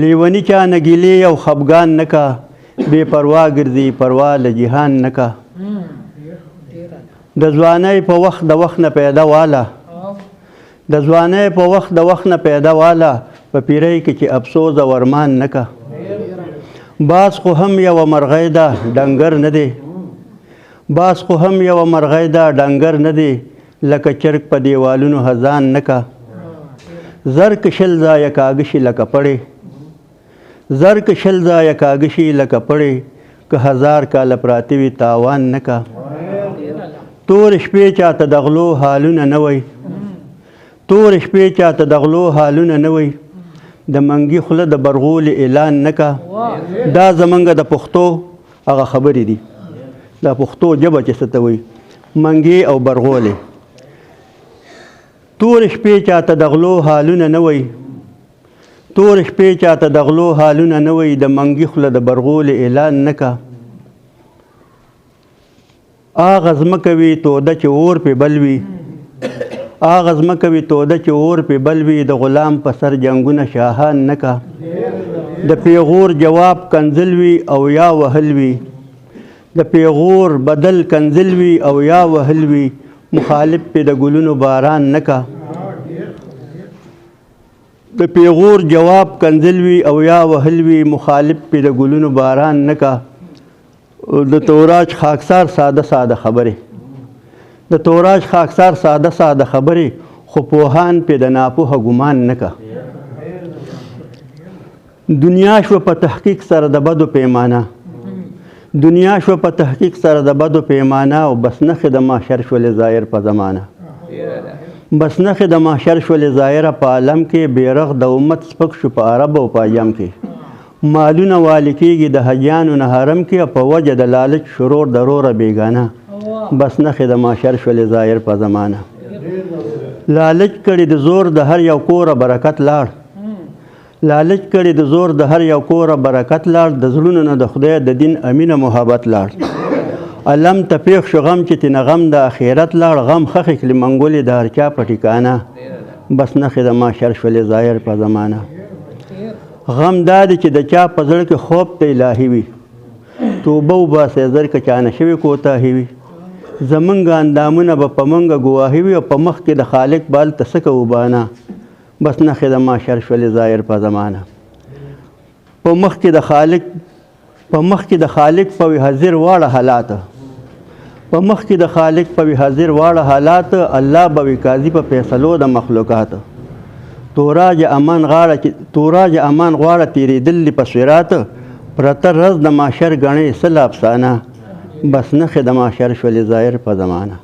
لیونی چا نګیلې او خفګان نه کا بې پروا ګرځي پروا له جهان نه کا د ځوانۍ په وخت د وخت نه پیدا واله د ځوانۍ په وخت د وخت نه پیدا واله په پیرۍ کې چې افسوس او ارمان نه کا باز خو هم یوه مرغۍ ده ډنګر نه دی باز خو هم یوه مرغۍ ده ډنګر نه دی لکه چرګ په دیوالونو هزان نه کا زر که شل ځایه کاږه شي لکه پړې زر که شل ځایه کاږه شي لکه پړې که هزار کاله پراته وي تاوان نه کا تور شپې چاته د غلو حالونه نه وی تور شپې چاته د غلو حالونه نه وی د منګي خوله د برغول اعلان نه کا دا زمونږ د پښتو هغه خبرې دي دا پښتو ژبه چې څه ته وایي منګي او برغولې تور شپې چاته د غلو حالونه نه وی تور شپې چاته د غلو حالونه نه وی د منګي خوله د برغول اعلان نه کا آغا ځمکه وي توده چې اور پې بل وي آغا ځمکه وي توده چې اور پې بل وي د غلام په سر جنګونه شاهان نه کا د پیغور جواب کنزل وي او یا وهل وي د پیغور بدل کنزل وي او یا وهل وي مخالف پې د ګلونو باران نه کا د پیغور جواب کنزل وي او یا وهل وي مخالف پې د ګلونو باران نه کا د توراج خاکسار ساده ساده خبرې د توراج خاکسار ساده ساده خبرې خو پوهان پې د ناپوهه ګمان نه کا دنیا شوه په تحقیق سره د بدو پیمانه دنیا شوه په تحقیق سره د بدو پیمانه او بس نښې د محشر شولې ظاهر په زمانه بس نښې د محشر شولې ظاهره په عالم کې بیرغ د امت سپک شو په عرب او په عجم کې مالونه والی کېږي د حجیانو نه حرم کې په وجه د لالچ شرور دروره بیګانه بس نښې د محشر شولې ظاهر په زمانه لالچ کړي د زور د هر یو کوره برکت لاړ لالچ کړي د زور د هر یو کوره برکت لاړ د زړونو نه د خدای د دین امینه محبت لاړ علم ته پیښ شو غم چې تېنه غم د اخرت لاړ غم خښې کړي منګولې د هر چا په ټیکانه بس نښې د محشر شولې ظاهر په زمانه غم دا دی چې د چا په زړه کې خوب ته الهي وي توبه وباسئ زر که چانه شوې کوتاهي وي زمونږ اندامونه به په موږ ګواهي وي او په مخ کې د خالق به هلته څه کوو بانه بس نښې د محشر شولې ظاهر په زمانه په مخ کې د خالق په وي حاضر واړه حالات په مخ کې د خالق په وي حاضر واړه حالات الله به وي قاضي په فیصلو د مخلوقات توراج امان غواړه تېرېدل دي په صراط پرته رز د محشر ګڼې څه افسانه بس نښې د محشر شولې ظاهر په زمانه